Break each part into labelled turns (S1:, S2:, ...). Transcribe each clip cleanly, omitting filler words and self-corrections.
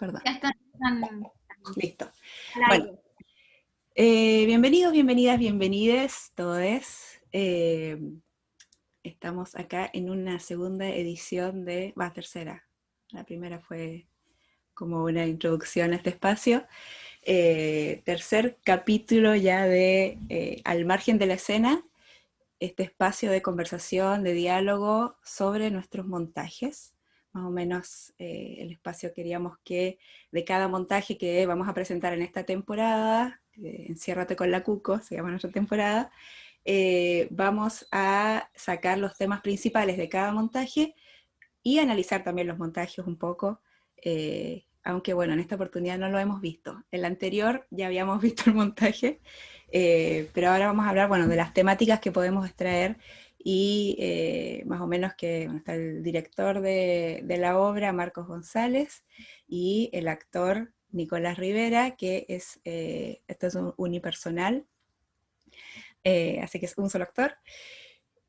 S1: Perdón.
S2: Ya están
S1: Listo.
S2: al aire.
S1: Bueno, bienvenidos, bienvenidas, bienvenides todos. Estamos acá en una segunda edición tercera. La primera fue como una introducción a este espacio. Tercer capítulo ya de Al margen de la escena, este espacio de conversación, de diálogo sobre nuestros montajes. Más o menos el espacio queríamos que de cada montaje que vamos a presentar en esta temporada, Enciérrate con la Cuco, se llama nuestra temporada, vamos a sacar los temas principales de cada montaje y analizar también los montajes un poco, aunque bueno, en esta oportunidad no lo hemos visto. En la anterior ya habíamos visto el montaje, pero ahora vamos a hablar, bueno, de las temáticas que podemos extraer y más o menos que bueno, está el director de la obra, Marcos González, y el actor Nicolás Rivera, que es, esto es un unipersonal, así que es un solo actor.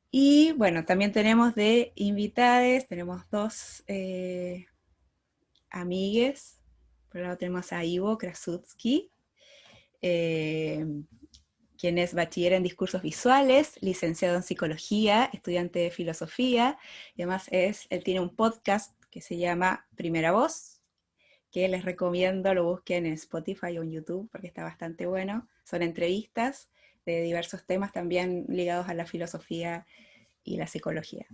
S1: Y bueno, también tenemos de invitades, tenemos dos amigues. Por un lado tenemos a Ivo Krasutsky, eh, quien es bachiller en discursos visuales, licenciado en psicología, estudiante de filosofía, y además él tiene un podcast que se llama Primera Voz, que les recomiendo lo busquen en Spotify o en YouTube, porque está bastante bueno. Son entrevistas de diversos temas también ligados a la filosofía y la psicología.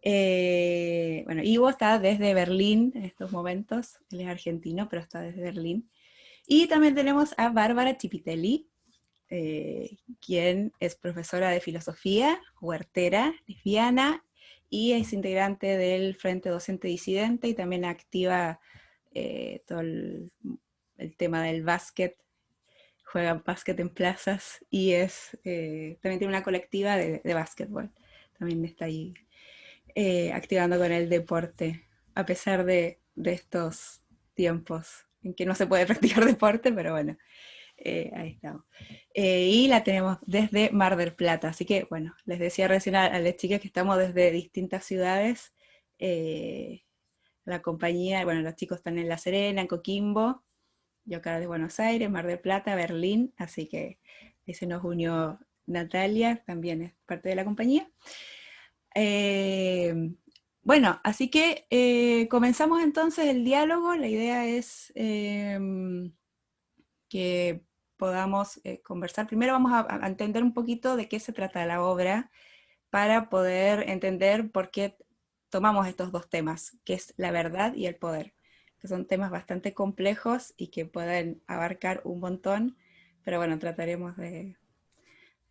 S1: Bueno, Ivo está desde Berlín en estos momentos, él es argentino, pero está desde Berlín. Y también tenemos a Bárbara Chipitelli, quien es profesora de filosofía, huertera, lesbiana, y es integrante del Frente Docente Disidente y también activa todo el tema del básquet, juega básquet en plazas y también tiene una colectiva de básquetbol, también está ahí activando con el deporte, a pesar de estos tiempos en que no se puede practicar deporte, pero bueno, ahí estamos. Y la tenemos desde Mar del Plata, así que bueno, les decía recién a las chicas que estamos desde distintas ciudades, la compañía, bueno, los chicos están en La Serena, en Coquimbo, yo acá de Buenos Aires, Mar del Plata, Berlín, así que ahí se nos unió Natalia, también es parte de la compañía. Bueno, así que comenzamos entonces el diálogo. La idea es que podamos conversar. Primero vamos a entender un poquito de qué se trata la obra para poder entender por qué tomamos estos dos temas, que es la verdad y el poder, que son temas bastante complejos y que pueden abarcar un montón, pero bueno, trataremos de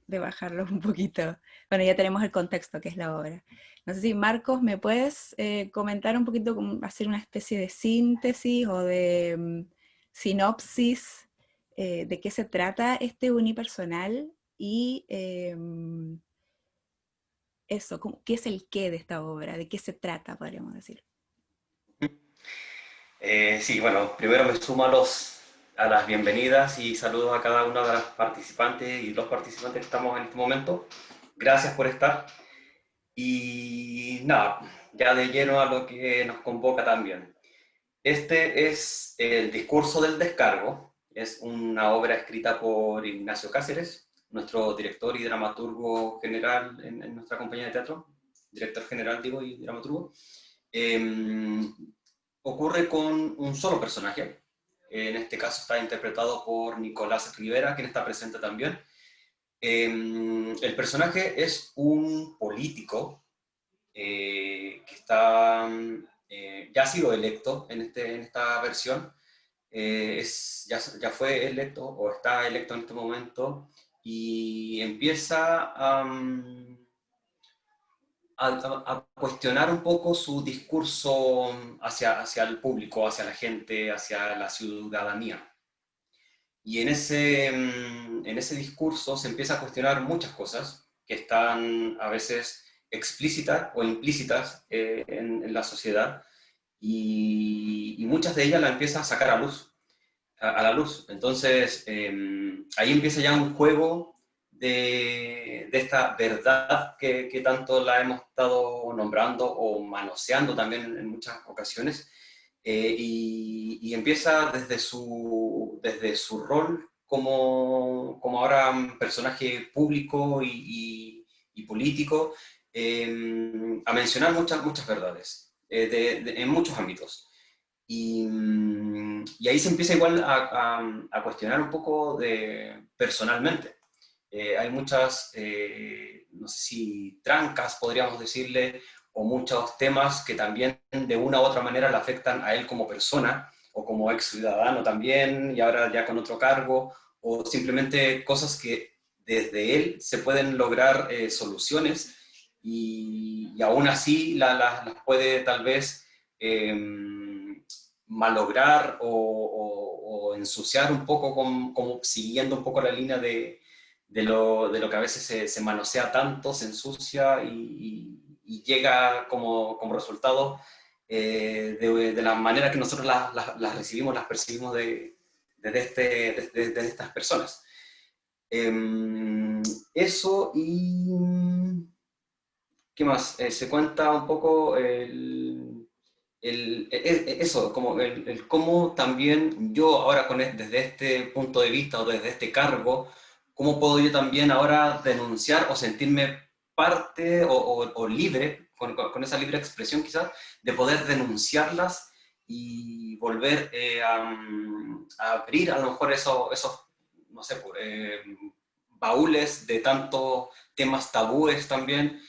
S1: bajarlos un poquito. Bueno, ya tenemos el contexto, que es la obra. No sé si, Marcos, ¿me puedes comentar un poquito, hacer una especie de síntesis o de sinopsis de qué se trata este unipersonal y eso, qué es el qué de esta obra, de qué se trata, podríamos decir?
S3: Sí, bueno, primero me sumo a las bienvenidas y saludos a cada una de las participantes y los participantes que estamos en este momento. Gracias por estar. Y nada, ya de lleno a lo que nos convoca también. Este es el Discurso del Descargo. Es una obra escrita por Ignacio Cáceres, nuestro director y dramaturgo general en nuestra compañía de teatro. Director general, digo, y dramaturgo. Ocurre con un solo personaje. En este caso está interpretado por Nicolás Rivera, quien está presente también. El personaje es un político que ya ha sido electo en esta versión. Ya fue electo o está electo en este momento y empieza a cuestionar un poco su discurso hacia el público, hacia la gente, hacia la ciudadanía. Y en ese discurso se empieza a cuestionar muchas cosas que están a veces explícitas o implícitas en la sociedad y muchas de ellas la empieza a sacar a la luz. Entonces, ahí empieza ya un juego de esta verdad que tanto la hemos estado nombrando o manoseando también en muchas ocasiones, y empieza desde su rol como ahora un personaje público y político, a mencionar muchas verdades en muchos ámbitos. Y ahí se empieza igual a cuestionar un poco personalmente. Hay muchas, no sé si trancas, podríamos decirle, o muchos temas que también de una u otra manera le afectan a él como persona, o como ex ciudadano también, y ahora ya con otro cargo, o simplemente cosas que desde él se pueden lograr soluciones, y aún así las puede tal vez malograr o ensuciar un poco, como siguiendo un poco la línea de lo que a veces se manosea tanto, se ensucia y llega como resultado de la manera que nosotros las recibimos, las percibimos desde estas personas. Eso y... ¿Qué más? Se cuenta un poco eso, como el cómo también yo ahora desde este punto de vista o desde este cargo, cómo puedo yo también ahora denunciar o sentirme parte o libre, con esa libre expresión quizás, de poder denunciarlas y volver a abrir a lo mejor esos no sé, baúles de tantos temas tabúes también,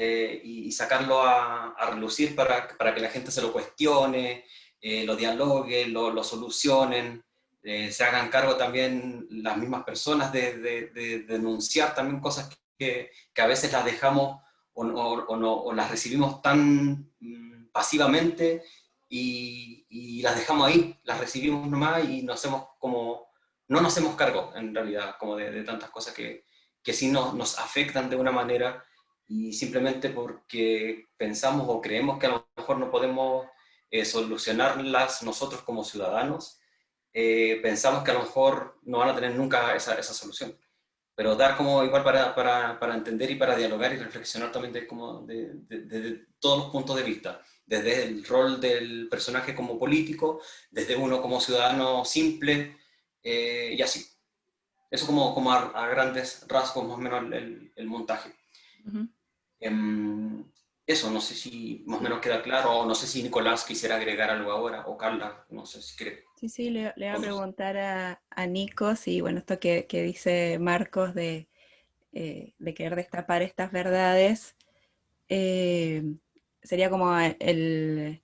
S3: y sacarlo a relucir para que la gente se lo cuestione, lo dialoguen, lo solucionen, se hagan cargo también las mismas personas de denunciar también cosas que a veces las dejamos o las recibimos tan pasivamente y las dejamos ahí, las recibimos nomás y no nos hacemos cargo en realidad como de tantas cosas que sí nos afectan de una manera y simplemente porque pensamos o creemos que a lo mejor no podemos solucionarlas nosotros como ciudadanos, pensamos que a lo mejor no van a tener nunca esa solución. Pero da como igual para entender y para dialogar y reflexionar también de todos los puntos de vista, desde el rol del personaje como político, desde uno como ciudadano simple, y así. Eso como a grandes rasgos más o menos el montaje.
S1: Ujú.
S3: Em, Eso, no sé si más o
S1: Sí,
S3: menos queda claro, o no sé si Nicolás quisiera agregar algo ahora, o Carla, no sé si quiere.
S1: sí, le voy a
S3: Otros.
S1: preguntar a Nico si, bueno, esto que dice Marcos de querer destapar estas verdades, eh, sería como el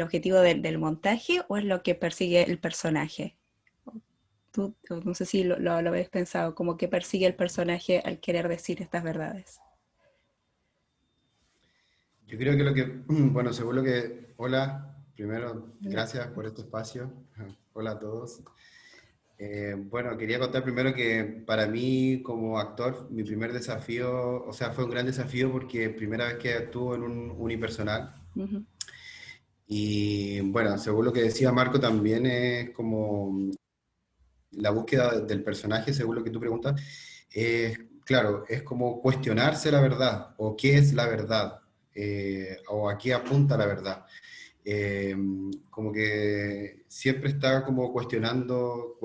S1: objetivo del montaje o es lo que persigue el personaje. Tú, no sé si lo habéis pensado, como que persigue el personaje al querer decir estas verdades.
S2: Yo creo que bueno, según lo que, hola, primero,
S1: Hola.
S2: gracias por este espacio. Hola a todos. Bueno, quería contar primero que para mí como actor, mi primer desafío, o sea, fue un gran desafío porque primera vez que actúo en un unipersonal.
S1: Ujú.
S2: Y bueno, según lo que decía Marco, también es como la búsqueda del personaje, según lo que tú preguntas, es, claro, es como cuestionarse la verdad, o qué es la verdad, o a qué apunta la verdad. Eh, Como que siempre está como cuestionando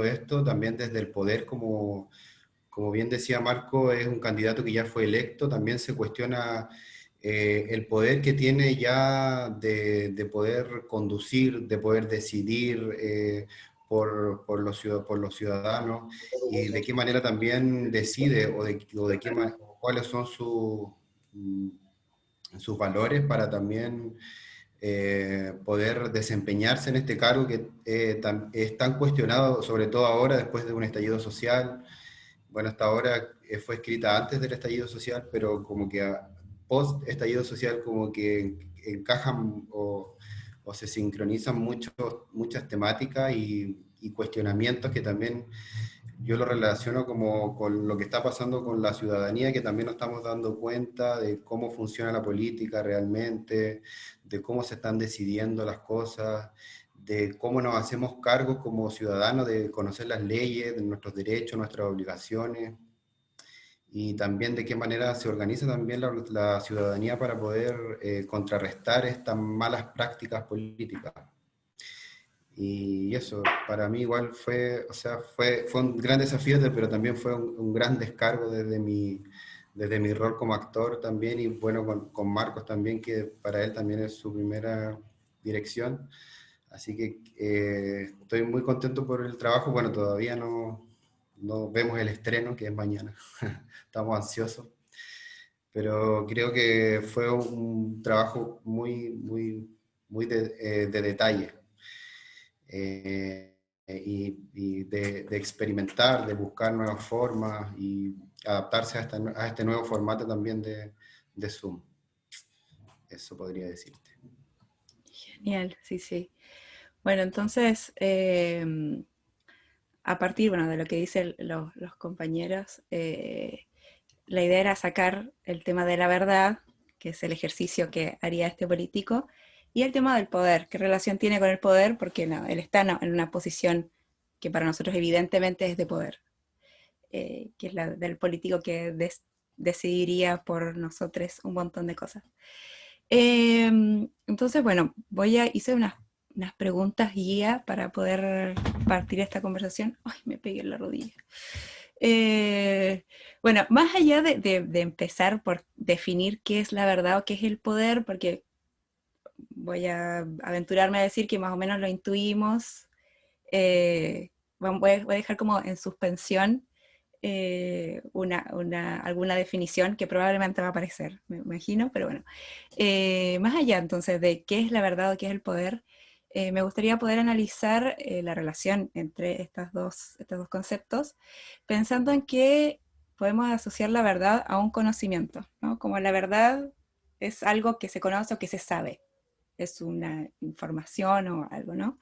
S2: esto, también desde el poder, como bien decía Marco, es un candidato que ya fue electo, también se cuestiona el poder que tiene ya de poder conducir, de poder decidir por los ciudadanos y de qué manera también decide cuáles son mm, sus valores para también poder desempeñarse en este cargo que es tan cuestionado, sobre todo ahora después de un estallido social. Bueno, esta obra fue escrita antes del estallido social, pero como que post estallido social como que encajan o se sincronizan muchas temáticas y cuestionamientos que también yo lo relaciono como con lo que está pasando con la ciudadanía, que también nos estamos dando cuenta de cómo funciona la política realmente, de cómo se están decidiendo las cosas, de cómo nos hacemos cargo como ciudadanos de conocer las leyes, de nuestros derechos, nuestras obligaciones. y también de qué manera se organiza también la ciudadanía para poder contrarrestar estas malas prácticas políticas. Y eso, para mí igual fue, o sea, fue un gran desafío, pero también fue un gran descargo desde mi rol como actor también, y bueno, con Marcos también, que para él también es su primera dirección. Así que estoy muy contento por el trabajo. Bueno, todavía no vemos el estreno, que es mañana. Estamos ansiosos. Pero creo que fue un trabajo muy de detalle. Y de experimentar, de buscar nuevas formas y adaptarse a este nuevo formato también de Zoom. Eso podría decirte.
S1: Genial, sí, sí. Bueno, entonces, a partir, bueno, de lo que dicen los compañeros, la idea era sacar el tema de la verdad, que es el ejercicio que haría este político, y el tema del poder, qué relación tiene con el poder, porque no, él está en una posición que para nosotros evidentemente es de poder, que es la del político que decidiría por nosotros un montón de cosas. Entonces, bueno, hice unas preguntas guía para poder partir esta conversación. Ay, me pegué en la rodilla. Bueno, más allá de empezar por definir qué es la verdad o qué es el poder, porque voy a aventurarme a decir que más o menos lo intuimos, voy a dejar como en suspensión alguna definición que probablemente va a aparecer, me imagino, pero bueno. Más allá entonces de qué es la verdad o qué es el poder, me gustaría poder analizar la relación entre estos dos conceptos, pensando en que podemos asociar la verdad a un conocimiento, ¿no? Como la verdad es algo que se conoce o que se sabe, es una información o algo, ¿no?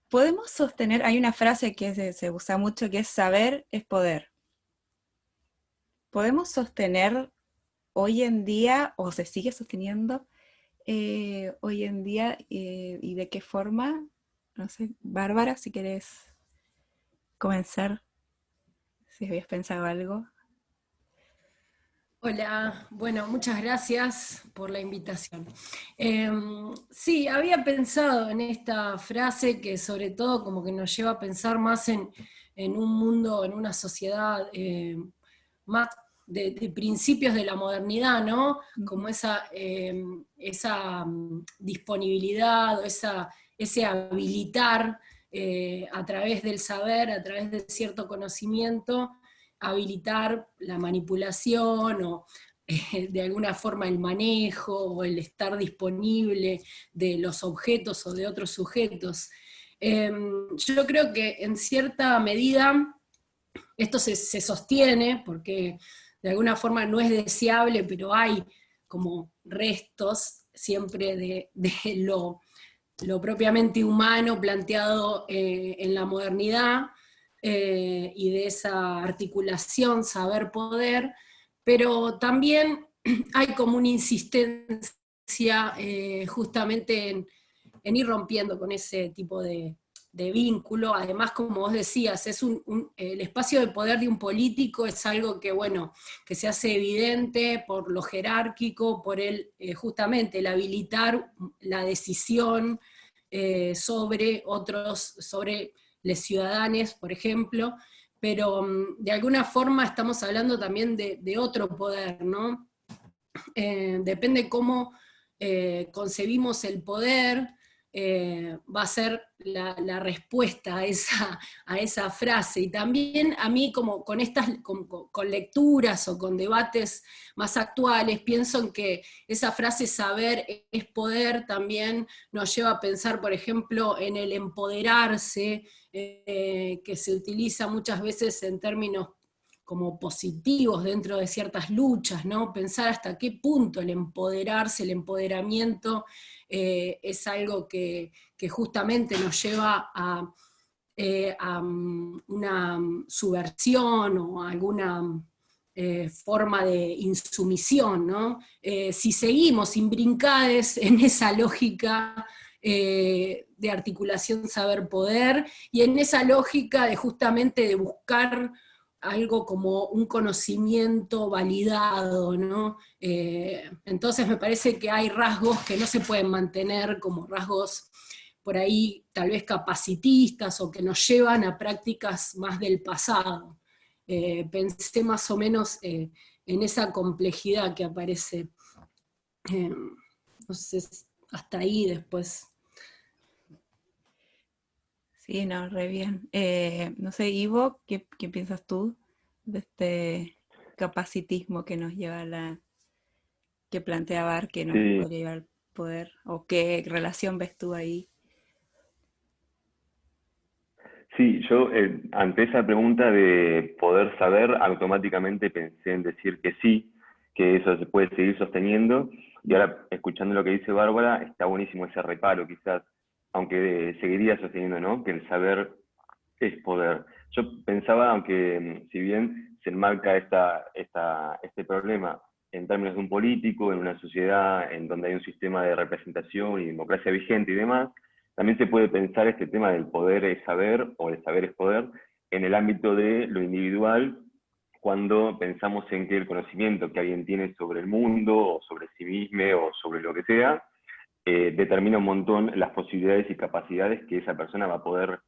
S1: Podemos sostener, hay una frase que se usa mucho que es saber es poder. ¿Podemos sostener hoy en día, o se sigue sosteniendo hoy en día, y de qué forma? No sé, Bárbara, si querés comenzar, si habías pensado algo.
S4: Hola, bueno, muchas gracias por la invitación. Sí, había pensado en esta frase que sobre todo como que nos lleva a pensar más en un mundo, en una sociedad más de principios de la modernidad, ¿no? Como esa disponibilidad o ese habilitar a través del saber, a través de cierto conocimiento, habilitar la manipulación o de alguna forma el manejo o el estar disponible de los objetos o de otros sujetos. Yo creo que en cierta medida esto se sostiene porque de alguna forma no es deseable, pero hay como restos siempre de lo propiamente humano planteado en la modernidad, y de esa articulación saber-poder, pero también hay como una insistencia justamente en ir rompiendo con ese tipo de vínculo. Además, como vos decías, es el espacio de poder de un político es algo que, bueno, que se hace evidente por lo jerárquico, por justamente el habilitar la decisión sobre otros, sobre los ciudadanos, por ejemplo, pero de alguna forma estamos hablando también de otro poder, ¿no? Depende cómo concebimos el poder, va a ser la respuesta a esa frase. Y también a mí, como con lecturas o con debates más actuales, pienso en que esa frase saber es poder también nos lleva a pensar, por ejemplo, en el empoderarse, que se utiliza muchas veces en términos como positivos dentro de ciertas luchas, ¿no? Pensar hasta qué punto el empoderarse, el empoderamiento es algo que justamente nos lleva a una subversión o alguna forma de insumisión, ¿no? Si seguimos imbrincades en esa lógica de articulación saber-poder y en esa lógica de justamente de buscar algo como un conocimiento validado, ¿no? Entonces me parece que hay rasgos que no se pueden mantener como rasgos por ahí tal vez capacitistas o que nos llevan a prácticas más del pasado. Pensé más o menos en esa complejidad que aparece. Entonces, hasta ahí después.
S1: Sí, no, re bien. No sé, Ivo, ¿qué piensas tú de este capacitismo que nos lleva que plantea Bar, que nos
S5: Sí,
S1: podría llevar al poder? ¿O qué relación ves tú ahí?
S5: sí, yo ante esa pregunta de poder saber, automáticamente pensé en decir que sí, que eso se puede seguir sosteniendo, y ahora escuchando lo que dice Bárbara, está buenísimo ese reparo quizás, aunque seguiría sosteniendo, ¿no? Que el saber es poder. Yo pensaba, aunque si bien se enmarca este problema en términos de un político, en una sociedad en donde hay un sistema de representación y democracia vigente y demás, también se puede pensar este tema del poder es saber o el saber es poder en el ámbito de lo individual, cuando pensamos en que el conocimiento que alguien tiene sobre el mundo o sobre sí mismo o sobre lo que sea, determina un montón las posibilidades y capacidades que esa persona va a poder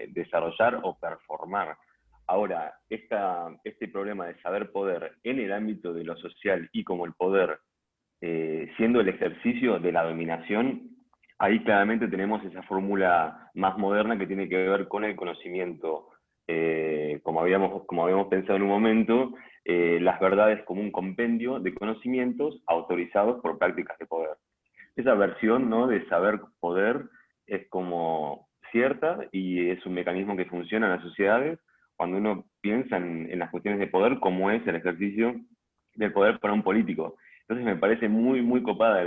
S5: desarrollar o performar. Ahora, este problema de saber poder en el ámbito de lo social y como el poder siendo el ejercicio de la dominación, ahí claramente tenemos esa fórmula más moderna que tiene que ver con el conocimiento. Como habíamos pensado en un momento, las verdades como un compendio de conocimientos autorizados por prácticas de poder. Esa versión, ¿no?, de saber poder es como cierta y es un mecanismo que funciona en las sociedades cuando uno piensa en las cuestiones de poder, como es el ejercicio del poder para un político. Entonces me parece muy, muy copada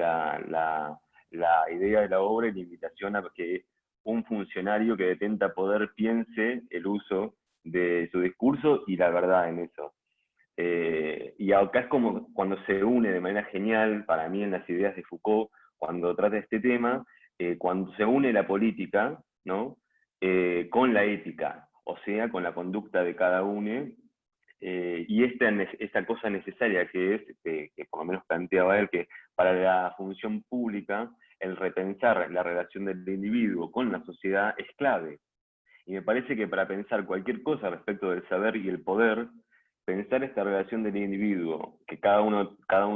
S5: la idea de la obra y la invitación a que un funcionario que detenta poder piense el uso de su discurso y la verdad en eso. Y acá es como cuando se une de manera genial, para mí, en las ideas de Foucault, cuando trata este tema, cuando se une la política, ¿no?, con la ética, o sea, con la conducta de cada uno, y esta cosa necesaria que es, que por lo menos planteaba él, que para la función pública, el repensar la relación del individuo con la sociedad es clave. Y me parece que para pensar cualquier cosa respecto del saber y el poder, pensar esta relación del individuo que cada uno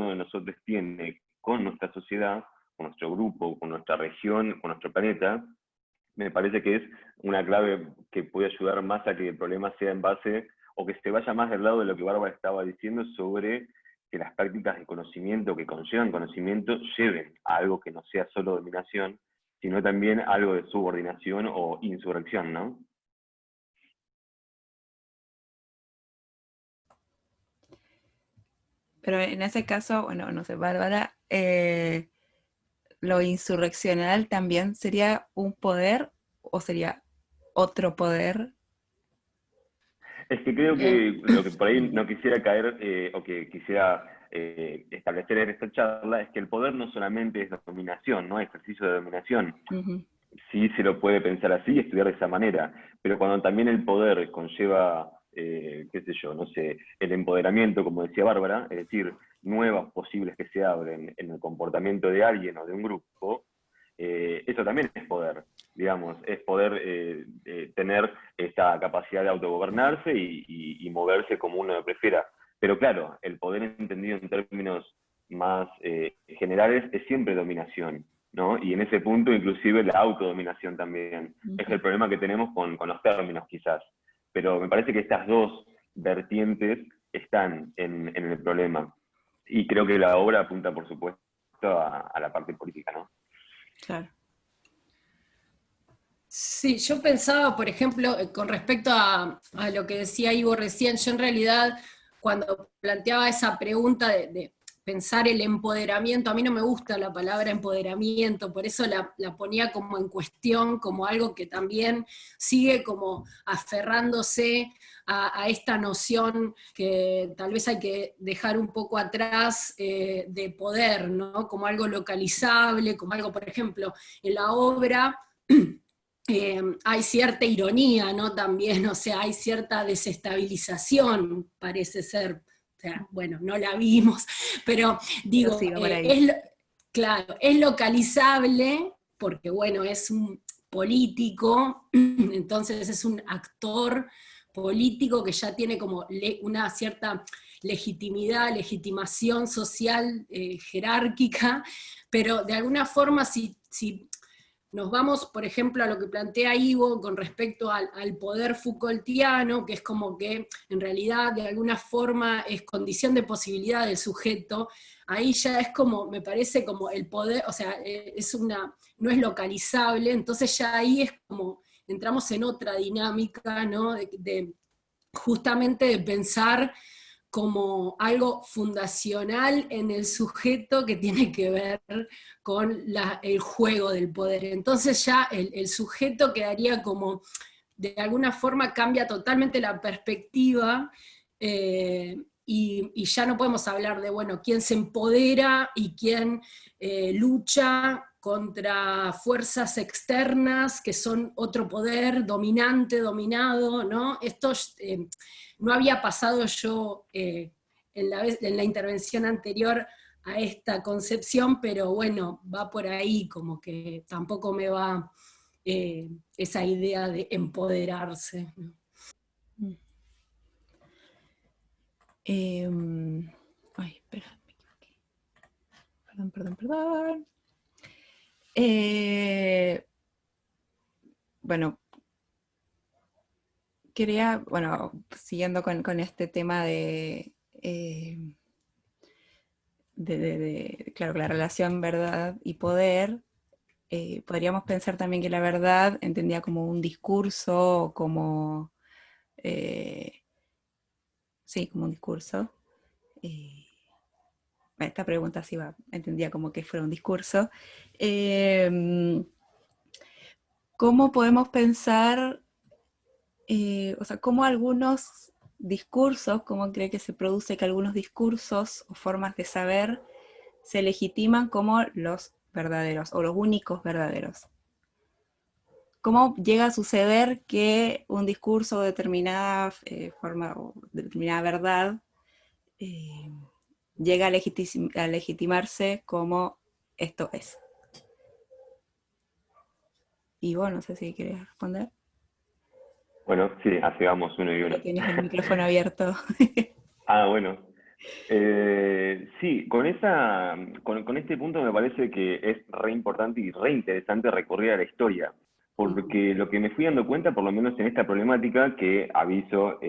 S5: de nosotros tiene con nuestra sociedad, con nuestro grupo, con nuestra región, con nuestro planeta, me parece que es una clave que puede ayudar más a que el problema sea en base, o que se vaya más del lado de lo que Bárbara estaba diciendo sobre que las prácticas de conocimiento, que conllevan conocimiento, lleven a algo que no sea solo dominación, sino también algo de subordinación o insurrección, ¿no?
S1: Pero en ese caso, bueno, no sé, Bárbara, ¿lo insurreccional también sería un poder o sería otro poder?
S5: Es que creo que lo que por ahí no quisiera caer, o que quisiera establecer en esta charla, es que el poder no solamente es dominación, ¿no? Ejercicio de dominación.
S1: Ujú.
S5: Sí se lo puede pensar así y estudiar de esa manera, pero cuando también el poder conlleva, qué sé yo, no sé, el empoderamiento, como decía Bárbara, es decir, nuevas posibles que se abren en el comportamiento de alguien o de un grupo, eso también es poder, digamos, es poder tener esta capacidad de autogobernarse y moverse como uno prefiera. Pero claro, el poder entendido en términos más generales es siempre dominación, ¿no? Y en ese punto inclusive la autodominación también. Es el problema que tenemos con los términos quizás. Pero me parece que estas dos vertientes están en el problema. Y creo que la obra apunta, por supuesto, a la parte política, ¿no?
S1: Claro.
S4: Sí, yo pensaba, por ejemplo, con respecto a lo que decía Ivo recién, yo en realidad, cuando planteaba esa pregunta de pensar el empoderamiento, a mí no me gusta la palabra empoderamiento, por eso la ponía como en cuestión, como algo que también sigue como aferrándose a esta noción que tal vez hay que dejar un poco atrás de poder, ¿no? Como algo localizable, como algo, por ejemplo, en la obra hay cierta ironía, ¿no? También, o sea, hay cierta desestabilización, parece ser. O sea, bueno, no la vimos, pero
S1: Pero
S4: digo,
S1: sí, va por ahí.
S4: claro, es localizable, porque bueno, es un político, entonces es un actor político que ya tiene como una cierta legitimidad, legitimación social, jerárquica, pero de alguna forma si nos vamos, por ejemplo, a lo que plantea Ivo con respecto al poder Foucaultiano, que es como que en realidad de alguna forma es condición de posibilidad del sujeto. Ahí ya es como, me parece como el poder, o sea, no es localizable, entonces ya ahí es como, entramos en otra dinámica, ¿no? Justamente de pensar como algo fundacional en el sujeto que tiene que ver con el juego del poder. Entonces ya el sujeto quedaría como, de alguna forma cambia totalmente la perspectiva, y ya no podemos hablar de, bueno, quién se empodera y quién lucha contra fuerzas externas que son otro poder dominante, dominado, ¿no? Esto no había pasado yo en la intervención anterior a esta concepción, pero bueno, va por ahí, como que tampoco me va esa idea de empoderarse, ¿no?
S1: Ay, espera, me equivoqué. Perdón. Bueno, siguiendo con este tema claro, la relación verdad y poder, podríamos pensar también que la verdad entendía como un discurso, o como, sí, como un discurso. Esta pregunta sí entendía como que fuera un discurso. ¿Cómo podemos pensar, o sea, cómo algunos discursos, cómo cree que se produce que algunos discursos o formas de saber se legitiman como los verdaderos o los únicos verdaderos? ¿Cómo llega a suceder que un discurso de determinada forma o de determinada verdad eh, llega a legitimarse como esto es? Y bueno, no sé si quieres responder.
S5: Bueno, sí, así vamos uno y uno.
S1: Tienes el micrófono abierto.
S5: Ah, bueno. Sí, con este punto me parece que es re importante y re interesante recurrir a la historia, porque lo que me fui dando cuenta, por lo menos en esta problemática, que aviso,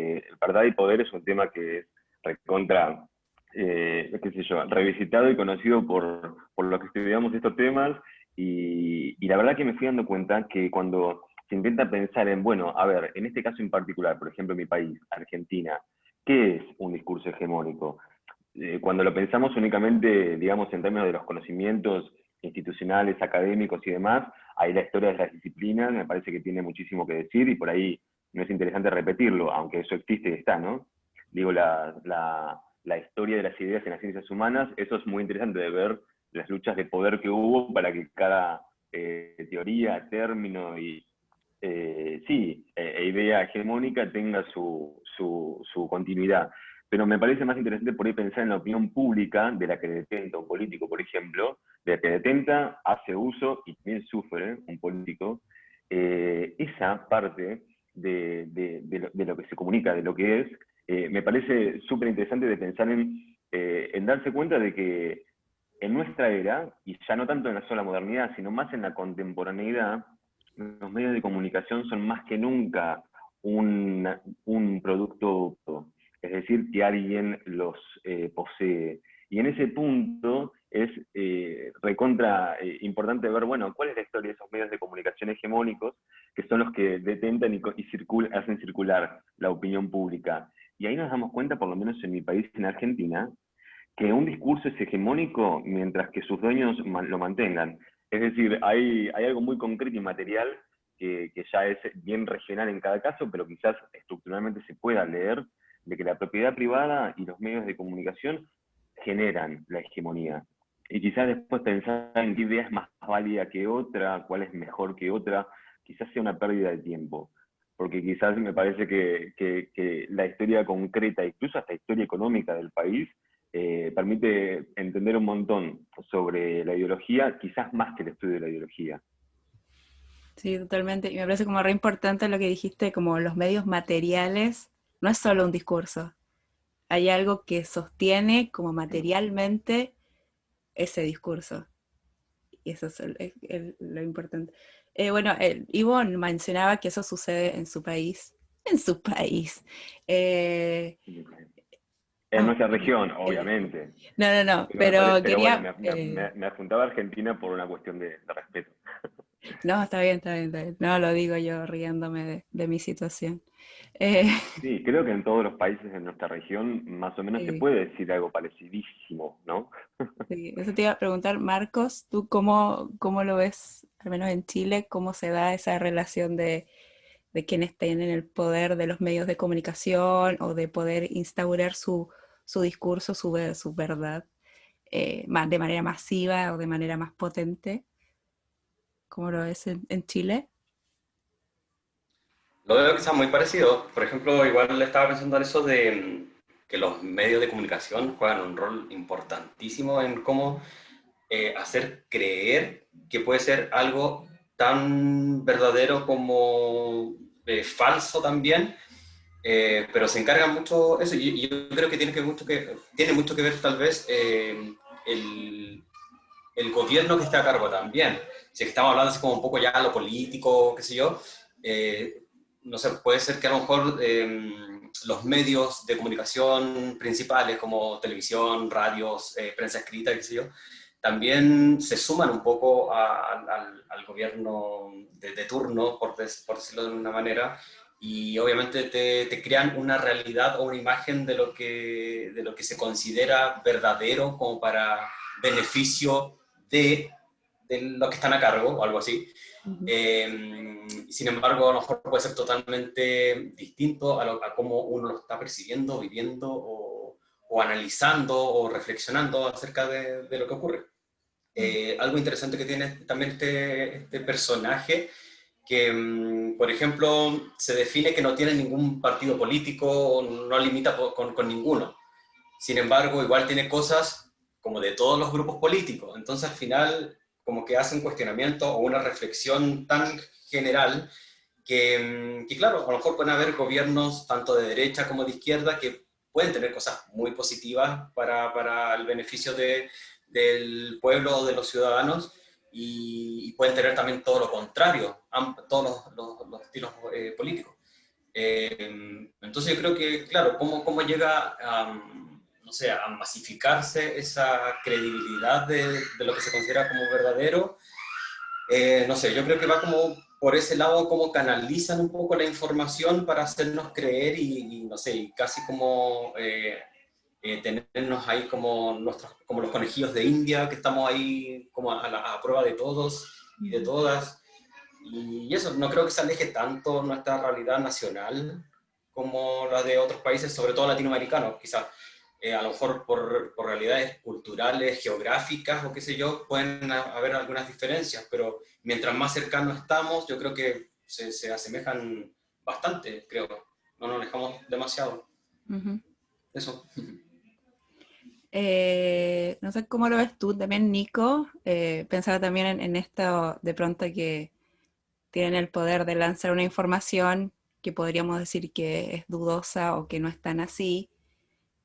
S5: verdad y poder es un tema que es recontra, qué sé yo, revisitado y conocido por los que estudiamos estos temas, y la verdad que me fui dando cuenta que cuando se intenta pensar en, bueno, a ver, en este caso en particular, por ejemplo, en mi país, Argentina, ¿qué es un discurso hegemónico? Cuando lo pensamos únicamente, digamos, en términos de los conocimientos institucionales, académicos y demás, ahí la historia de las disciplinas me parece que tiene muchísimo que decir y por ahí no es interesante repetirlo, aunque eso existe y está, ¿no? Digo, la historia de las ideas en las ciencias humanas, eso es muy interesante de ver las luchas de poder que hubo para que cada teoría, término y idea hegemónica tenga su continuidad. Pero me parece más interesante por ahí pensar en la opinión pública de la que detenta un político, por ejemplo, de la que detenta, hace uso y también sufre un político, esa parte de lo que se comunica, de lo que es, me parece súper interesante de pensar en darse cuenta de que en nuestra era, y ya no tanto en la sola modernidad, sino más en la contemporaneidad, los medios de comunicación son más que nunca un producto, es decir, que alguien los posee. Y en ese punto es recontra importante ver, bueno, cuál es la historia de esos medios de comunicación hegemónicos, que son los que detentan y hacen circular la opinión pública. Y ahí nos damos cuenta, por lo menos en mi país, en Argentina, que un discurso es hegemónico mientras que sus dueños lo mantengan. Es decir, hay algo muy concreto y material que ya es bien regional en cada caso, pero quizás estructuralmente se pueda leer, de que la propiedad privada y los medios de comunicación generan la hegemonía. Y quizás después pensar en qué idea es más válida que otra, cuál es mejor que otra, quizás sea una pérdida de tiempo, porque quizás me parece que la historia concreta, incluso hasta historia económica del país, permite entender un montón sobre la ideología, quizás más que el estudio de la ideología.
S1: Sí, totalmente. Y me parece como re importante lo que dijiste, como los medios materiales, no es solo un discurso. Hay algo que sostiene como materialmente ese discurso. Y eso es lo importante. Bueno, Ivo mencionaba que eso sucede en su país. En su país.
S5: En nuestra
S1: Bueno,
S5: región, obviamente.
S1: no,
S5: Pero,
S1: pero
S5: pero bueno,
S1: quería...
S5: me apuntaba a Argentina por una cuestión de respeto.
S1: no, está bien, está bien, está bien. No, lo digo yo riéndome de mi situación. Eh,
S5: Sí, creo que en todos los países de nuestra región más o menos se
S1: sí.
S5: puede decir algo parecidísimo, ¿no?
S1: Sí, eso te iba a preguntar, Marcos, ¿tú cómo lo ves, al menos en Chile, cómo se da esa relación de quienes tienen el poder de los medios de comunicación o de poder instaurar su discurso, su verdad, de manera masiva o de manera más potente? ¿Cómo lo ves en Chile?
S3: Lo veo quizás muy parecido. Por ejemplo, igual estaba pensando en eso de que los medios de comunicación juegan un rol importantísimo en cómo hacer creer que puede ser algo tan verdadero como falso también, pero se encarga mucho eso, y yo creo que tiene mucho que ver tal vez el, el gobierno que está a cargo también. Si es que estamos hablando así como un poco ya lo político, qué sé yo, no sé, puede ser que a lo mejor los medios de comunicación principales como televisión, radios, prensa escrita, qué sé yo, también se suman un poco al gobierno de turno, por decirlo de una manera, y obviamente te crean una realidad o una imagen de lo que se considera verdadero como para beneficio de los que están a cargo o algo así.
S1: Ujú.
S3: Sin embargo, a lo mejor puede ser totalmente distinto a cómo uno lo está percibiendo, viviendo o analizando o reflexionando acerca de lo que ocurre. Algo interesante que tiene también este personaje, que, por ejemplo, se define que no tiene ningún partido político, no limita con ninguno. Sin embargo, igual tiene cosas como de todos los grupos políticos. Entonces, al final, como que hace un cuestionamiento o una reflexión tan general que, claro, a lo mejor pueden haber gobiernos tanto de derecha como de izquierda que pueden tener cosas muy positivas para el beneficio del pueblo o de los ciudadanos, y pueden tener también todo lo contrario, todos los estilos políticos. Entonces yo creo que, claro, cómo llega a, no sé, a masificarse esa credibilidad de lo que se considera como verdadero. No sé, yo creo que va como por ese lado, como canalizan un poco la información para hacernos creer y no sé, y casi como tenernos ahí como los conejillos de India, que estamos ahí como a prueba de todos y de todas. Y eso, no creo que se aleje tanto nuestra realidad nacional como la de otros países, sobre todo latinoamericanos, quizás. A lo mejor por realidades culturales, geográficas o qué sé yo, pueden haber algunas diferencias, pero mientras más cercanos estamos, yo creo que se asemejan bastante, creo. No nos alejamos demasiado.
S1: Ujú.
S3: Eso.
S1: No sé cómo lo ves tú también, Nico. Pensaba también en esto de pronto que tienen el poder de lanzar una información que podríamos decir que es dudosa o que no es tan así,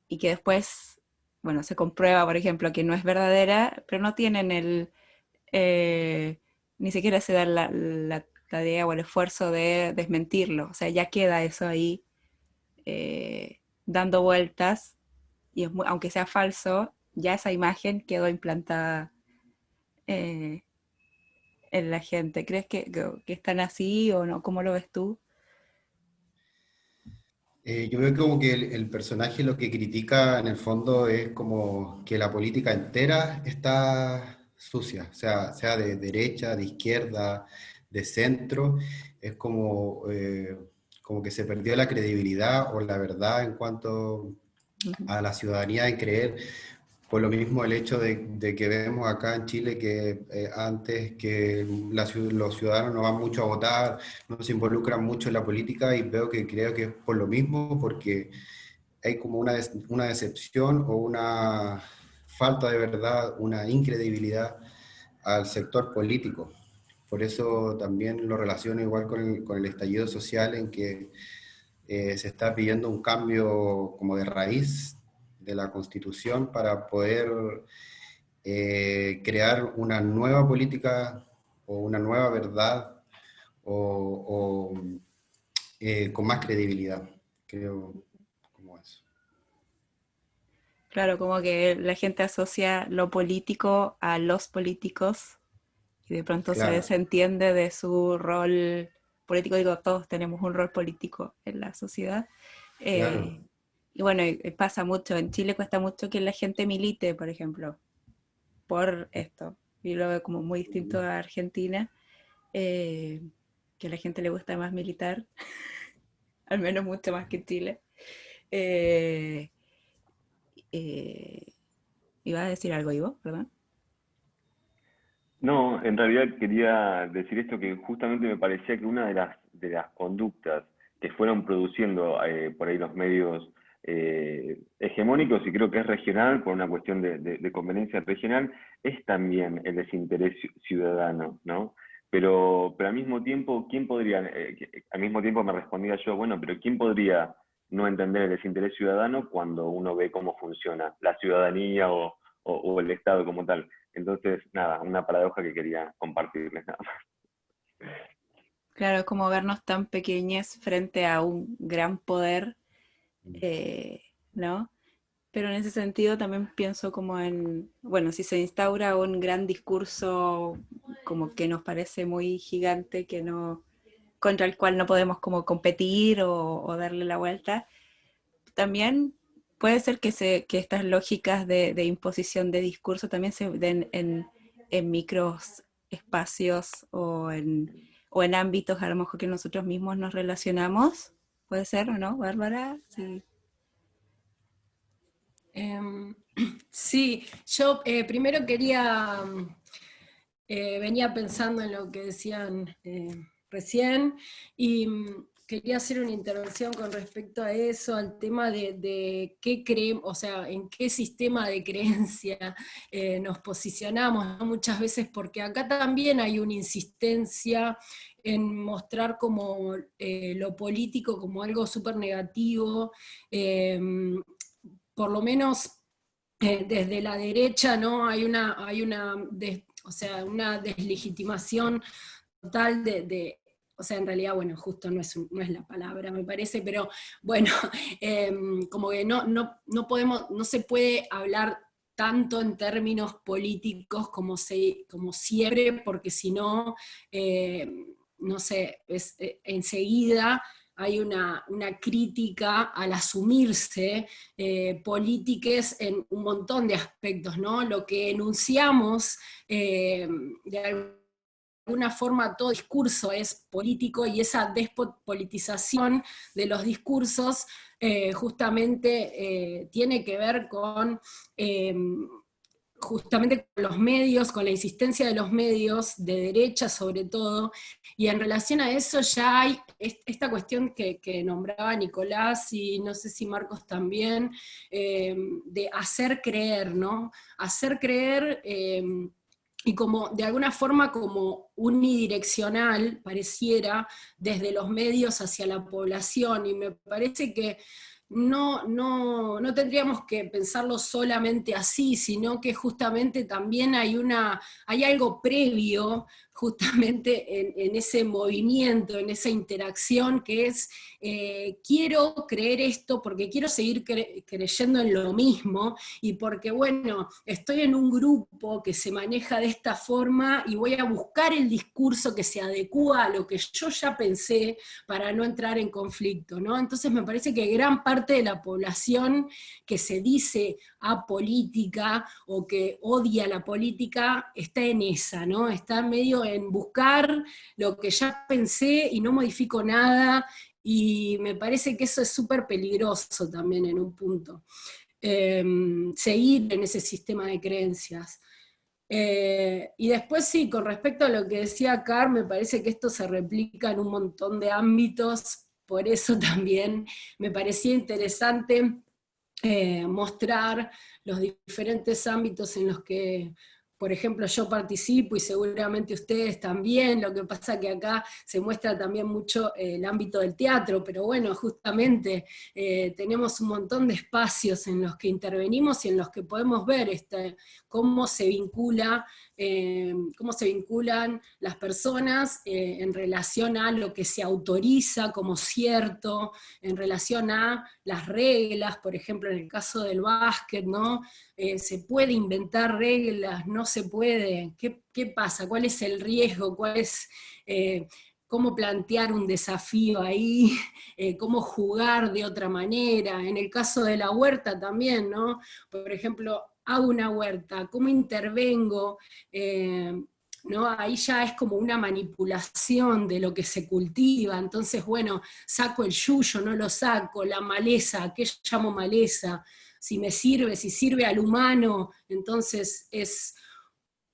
S1: y que después, bueno, se comprueba, por ejemplo, que no es verdadera, pero no tienen ni siquiera se dan la tarea o el esfuerzo de desmentirlo. O sea, ya queda eso ahí dando vueltas, y aunque sea falso, ya esa imagen quedó implantada eh, en la gente. ¿Crees que están así o no? ¿Cómo lo ves tú?
S2: Yo veo como que el personaje lo que critica en el fondo es como que la política entera está sucia, sea de derecha, de izquierda, de centro, es como que se perdió la credibilidad o la verdad en cuanto
S1: Ujú.
S2: a la ciudadanía en creer, por lo mismo el hecho de que vemos acá en Chile que antes que los ciudadanos no van mucho a votar, no se involucran mucho en la política, y creo que es por lo mismo, porque hay como una decepción o una falta de verdad, una incredibilidad al sector político. Por eso también lo relaciono igual con el estallido social, en que se está pidiendo un cambio como de raíz de la Constitución para poder crear una nueva política o una nueva verdad o con más credibilidad, creo, como eso.
S1: Claro, como que la gente asocia lo político a los políticos y de pronto se
S2: Claro,
S1: desentiende de su rol político. Digo, todos tenemos un rol político en la sociedad.
S2: claro,
S1: Y bueno, y pasa mucho. En Chile cuesta mucho que la gente milite, por ejemplo, por esto. Y lo veo como muy distinto a Argentina, que a la gente le gusta más militar, al menos mucho más que en Chile. Eh, eh, ¿Iba a decir algo, Ivo? Perdón.
S5: No, en realidad quería decir esto, que justamente me parecía que una de las conductas que fueron produciendo por ahí los medios hegemónicos, y creo que es regional, por una cuestión de conveniencia regional, es también el desinterés ciudadano, ¿no? Pero al mismo tiempo, ¿quién podría, al mismo tiempo me respondía yo, bueno, pero ¿quién podría no entender el desinterés ciudadano cuando uno ve cómo funciona la ciudadanía o el Estado como tal? Entonces, nada, una paradoja que quería compartirles nada más.
S1: Claro, es como vernos tan pequeños frente a un gran poder, eh, ¿no? Pero en ese sentido también pienso como en, bueno, si se instaura un gran discurso como que nos parece muy gigante, que no, contra el cual no podemos como competir o darle la vuelta, también puede ser que estas lógicas de imposición de discurso también se den en micros espacios o en ámbitos a lo mejor que nosotros mismos nos relacionamos. ¿Puede ser o no, Bárbara? Sí.
S4: Sí, yo primero quería, venía pensando en lo que decían recién, y quería hacer una intervención con respecto a eso, al tema de qué creemos, o sea, en qué sistema de creencia nos posicionamos, ¿no? Muchas veces, porque acá también hay una insistencia en mostrar como lo político como algo súper negativo, por lo menos desde la derecha, ¿no? O sea, una deslegitimación total o sea, en realidad, bueno, justo no es la palabra, me parece, pero bueno, como que no podemos, no se puede hablar tanto en términos políticos como siempre, porque si no, no sé, enseguida hay una crítica al asumirse políticas en un montón de aspectos, ¿no? Lo que enunciamos de alguna forma todo discurso es político, y esa despolitización de los discursos justamente tiene que ver con justamente con los medios, con la insistencia de los medios, de derecha sobre todo, y en relación a eso ya hay esta cuestión que nombraba Nicolás, y no sé si Marcos también, de hacer creer, ¿no? Hacer creer, y como de alguna forma como unidireccional, pareciera, desde los medios hacia la población, y me parece que no tendríamos que pensarlo solamente así, sino que justamente también hay algo previo justamente en ese movimiento, en esa interacción, que es quiero creer esto porque quiero seguir creyendo en lo mismo, y porque, bueno, estoy en un grupo que se maneja de esta forma y voy a buscar el discurso que se adecúa a lo que yo ya pensé para no entrar en conflicto, ¿no? Entonces me parece que gran parte de la población que se dice apolítica o que odia la política está en esa, ¿no? Está medio en buscar lo que ya pensé y no modifico nada, y me parece que eso es súper peligroso también en un punto. seguir en ese sistema de creencias. Y después sí, con respecto a lo que decía Car, me parece que esto se replica en un montón de ámbitos, por eso también me parecía interesante mostrar los diferentes ámbitos en los que, por ejemplo, yo participo y seguramente ustedes también. Lo que pasa que acá se muestra también mucho el ámbito del teatro, pero bueno, justamente tenemos un montón de espacios en los que intervenimos y en los que podemos ver cómo se cómo se vinculan las personas en relación a lo que se autoriza como cierto, en relación a las reglas, por ejemplo, en el caso del básquet, ¿no? ¿Se puede inventar reglas? ¿No se puede? ¿Qué pasa? ¿Cuál es el riesgo? ¿Cómo plantear un desafío ahí? ¿Cómo jugar de otra manera? En el caso de la huerta también, ¿no? Por ejemplo, hago una huerta, ¿cómo intervengo? ¿No? Ahí ya es como una manipulación de lo que se cultiva, entonces, bueno, saco el yuyo, no lo saco, la maleza, ¿qué llamo maleza? Si me sirve, si sirve al humano, entonces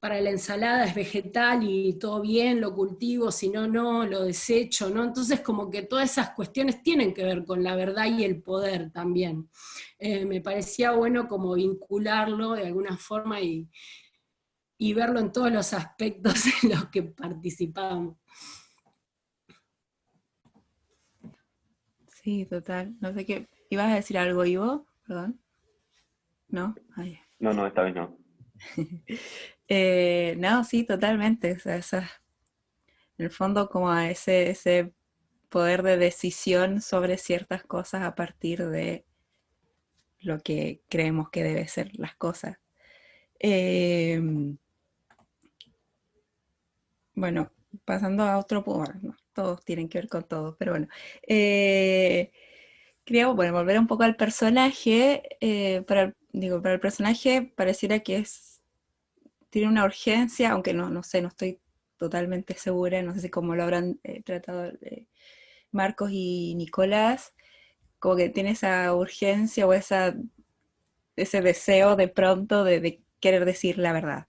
S4: para la ensalada es vegetal y todo bien, lo cultivo, si no, no, lo desecho, ¿no? Entonces como que todas esas cuestiones tienen que ver con la verdad y el poder también. Me parecía bueno como vincularlo de alguna forma y verlo en todos los aspectos en los que participamos.
S1: Sí, total. No sé qué. ¿Ibas a decir algo, Ivo? Perdón. ¿No? Ay.
S5: No, esta vez no.
S1: No, sí, totalmente. O sea, en el fondo como a ese poder de decisión sobre ciertas cosas a partir de lo que creemos que deben ser las cosas. Bueno, pasando a otro punto, bueno, no, todos tienen que ver con todo, pero bueno. Quería, bueno, volver un poco al personaje. Para el personaje pareciera que tiene una urgencia, aunque no sé, no estoy totalmente segura, no sé si cómo lo habrán tratado Marcos y Nicolás, como que tiene esa urgencia o ese deseo de pronto de querer decir la verdad.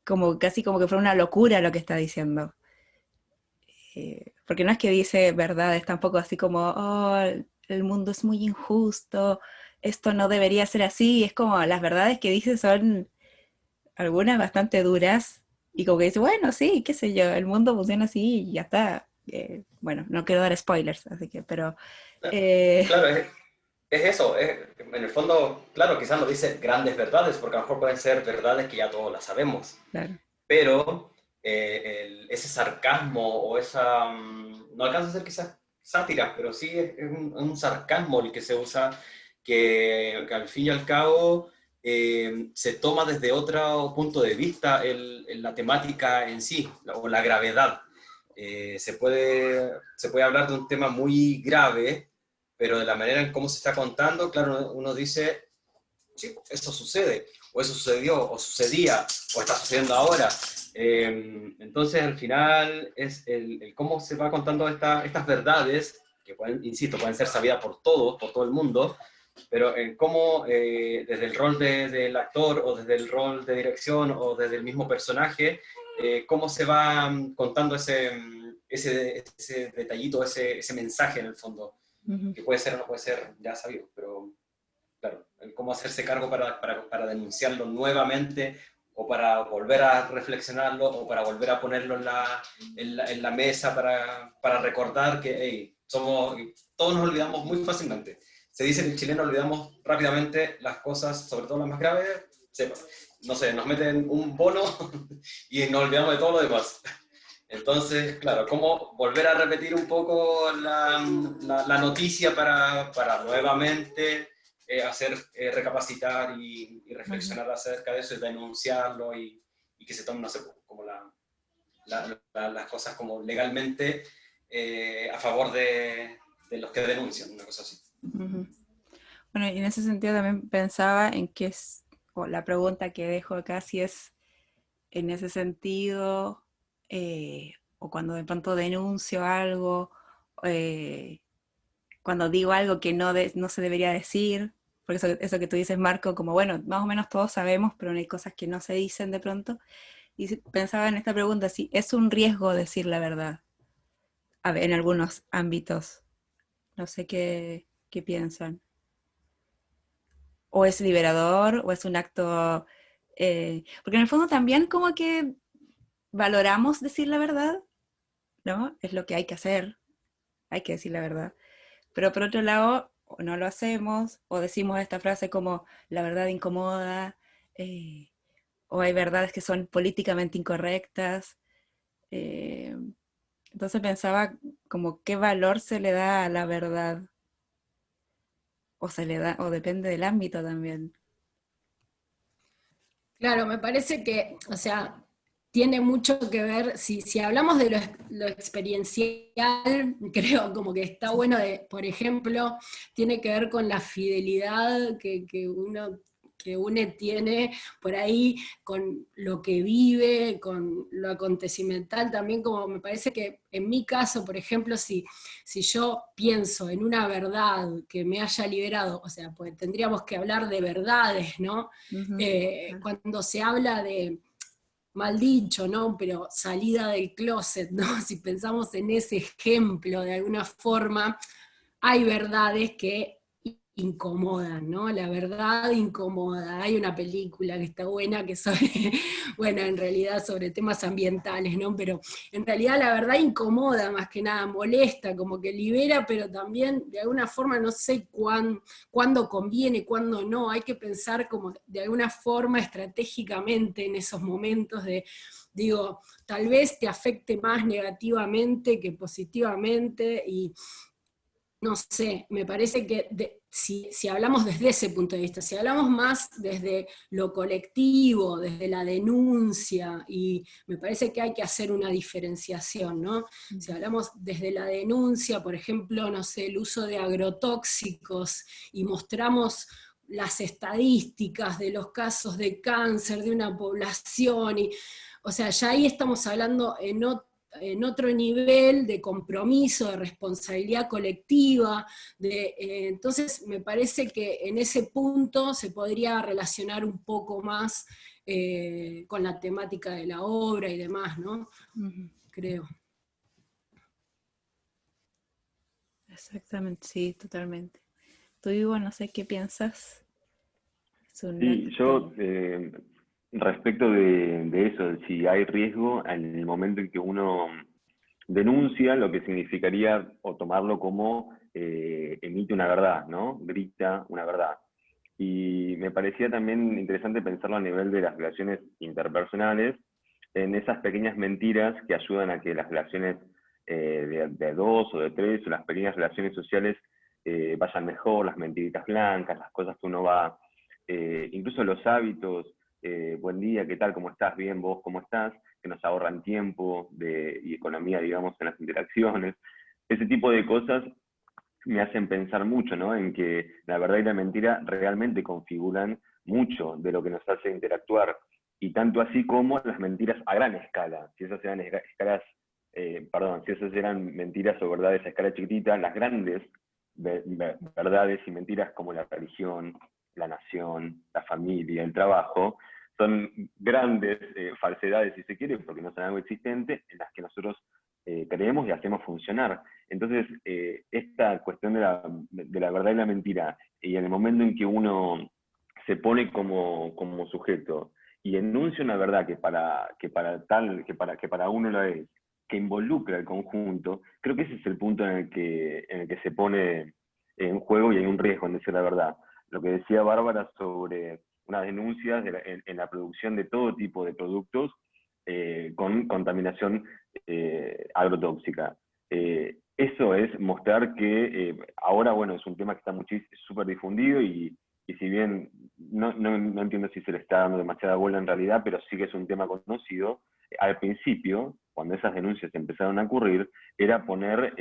S1: Como casi como que fuera una locura lo que está diciendo. Porque no es que dice verdades tampoco así como, oh, el mundo es muy injusto, esto no debería ser así, es como las verdades que dice son algunas bastante duras, y como que dice, bueno, sí, qué sé yo, el mundo funciona así y ya está. Bueno, no quiero dar spoilers, así que, pero...
S3: Claro, es eso, en el fondo, claro, quizás no dice grandes verdades, porque a lo mejor pueden ser verdades que ya todos las sabemos,
S1: claro.
S3: pero ese sarcasmo o esa, no alcanza a ser quizás sátira, pero sí es un sarcasmo el que se usa, que al fin y al cabo se toma desde otro punto de vista la temática en sí, o la gravedad. Se puede hablar de un tema muy grave, pero de la manera en cómo se está contando, claro, uno dice, sí, eso sucede, o eso sucedió, o sucedía, o está sucediendo ahora. Entonces, al final, es el cómo se va contando estas verdades, que pueden, insisto, pueden ser sabidas por todos, por todo el mundo, pero en cómo, desde el rol del actor, o desde el rol de dirección, o desde el mismo personaje, cómo se va contando ese detallito, ese mensaje en el fondo,
S1: Ujú.
S3: que puede ser o no puede ser ya sabido, pero claro, el cómo hacerse cargo para denunciarlo nuevamente, o para volver a reflexionarlo, o para volver a ponerlo en la mesa para recordar que hey, todos nos olvidamos muy fácilmente. Se dice que en chileno olvidamos rápidamente las cosas, sobre todo las más graves, no sé, nos meten un bono y nos olvidamos de todo lo demás. Entonces, claro, cómo volver a repetir un poco la noticia para nuevamente hacer recapacitar y
S1: Ujú.
S3: reflexionar acerca de eso y denunciarlo y que se tomen, no sé, como las cosas como legalmente a favor de los que denuncian, una cosa así.
S1: Ujú. Bueno, y en ese sentido también pensaba en que o la pregunta que dejo acá, si es en ese sentido, o cuando de pronto denuncio algo, eh, cuando digo algo que no se debería decir, porque eso que tú dices, Marco, como bueno, más o menos todos sabemos, pero hay cosas que no se dicen de pronto. Y pensaba en esta pregunta, si es un riesgo decir la verdad, a ver, en algunos ámbitos. No sé qué piensan. O es liberador, o es un acto... porque en el fondo también como que valoramos decir la verdad, ¿no? Es lo que hay que hacer, hay que decir la verdad. Pero por otro lado, o no lo hacemos, o decimos esta frase como la verdad incomoda, eh, o hay verdades que son políticamente incorrectas. eh, entonces pensaba como qué valor se le da a la verdad, o se le da, o depende del ámbito también.
S4: Claro, me parece que, o sea, tiene mucho que ver, si hablamos de lo experiencial, creo como que está bueno, por ejemplo, tiene que ver con la fidelidad que uno tiene por ahí con lo que vive, con lo acontecimental también, como me parece que en mi caso, por ejemplo, si yo pienso en una verdad que me haya liberado, o sea, pues tendríamos que hablar de verdades, ¿no?
S1: Ujú.
S4: Cuando se habla de, mal dicho, ¿no? Pero salida del closet, ¿no? Si pensamos en ese ejemplo de alguna forma, hay verdades que incomodan, ¿no? La verdad incomoda. Hay una película que está buena que sobre, bueno, en realidad sobre temas ambientales, ¿no? Pero en realidad la verdad incomoda más que nada, molesta, como que libera, pero también de alguna forma no sé cuándo conviene, cuándo no. Hay que pensar como de alguna forma estratégicamente en esos momentos de, digo, tal vez te afecte más negativamente que positivamente y no sé, me parece que si hablamos desde ese punto de vista, si hablamos más desde lo colectivo, desde la denuncia, y me parece que hay que hacer una diferenciación, ¿no? Si hablamos desde la denuncia, por ejemplo, no sé, el uso de agrotóxicos, y mostramos las estadísticas de los casos de cáncer de una población, o sea, ya ahí estamos hablando en otro nivel de compromiso, de responsabilidad colectiva, entonces me parece que en ese punto se podría relacionar un poco más con la temática de la obra y demás, ¿no?
S1: Ujú.
S4: Creo.
S1: Exactamente, sí, totalmente. Tú, Ivo, no sé qué piensas. Es un
S5: Sí, yo
S1: acto.
S5: respecto de eso, de si hay riesgo en el momento en que uno denuncia, lo que significaría o tomarlo como emite una verdad, ¿no? Grita una verdad. Y me parecía también interesante pensarlo a nivel de las relaciones interpersonales, en esas pequeñas mentiras que ayudan a que las relaciones de dos o de tres, o las pequeñas relaciones sociales vayan mejor, las mentiritas blancas, las cosas que uno va, incluso los hábitos, buen día, ¿qué tal? ¿Cómo estás? Bien, vos, ¿cómo estás? Que nos ahorran tiempo y economía, digamos, en las interacciones. Ese tipo de cosas me hacen pensar mucho, ¿no? En que la verdad y la mentira realmente configuran mucho de lo que nos hace interactuar, y tanto así como las mentiras a gran escala. Si esas eran si esas eran mentiras o verdades a escala chiquitita, las grandes verdades y mentiras como la religión, la nación, la familia, el trabajo, son grandes falsedades, si se quiere, porque no son algo existente, en las que nosotros creemos y hacemos funcionar. Entonces, esta cuestión de la verdad y la mentira, y en el momento en que uno se pone como sujeto y enuncia una verdad que para uno lo es, que involucra el conjunto, creo que ese es el punto en el que se pone en juego y hay un riesgo en decir la verdad. Lo que decía Bárbara sobre unas denuncias en la producción de todo tipo de productos con contaminación agrotóxica. Eso es mostrar que ahora, bueno, es un tema que está súper difundido y si bien no entiendo si se le está dando demasiada bola en realidad, pero sí que es un tema conocido, al principio, cuando esas denuncias empezaron a ocurrir, era poner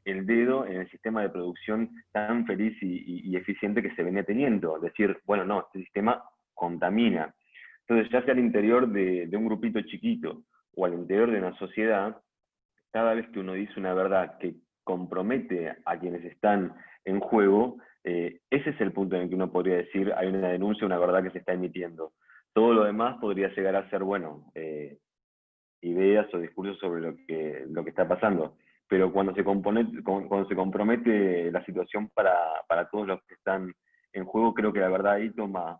S5: el dedo en el sistema de producción tan feliz y eficiente que se venía teniendo. Decir, bueno, no, este sistema contamina. Entonces, ya sea al interior de un grupito chiquito o al interior de una sociedad, cada vez que uno dice una verdad que compromete a quienes están en juego, ese es el punto en el que uno podría decir hay una denuncia, una verdad que se está emitiendo. Todo lo demás podría llegar a ser, bueno, ideas o discursos sobre lo que está pasando. Pero cuando se compromete la situación para todos los que están en juego, creo que la verdad ahí toma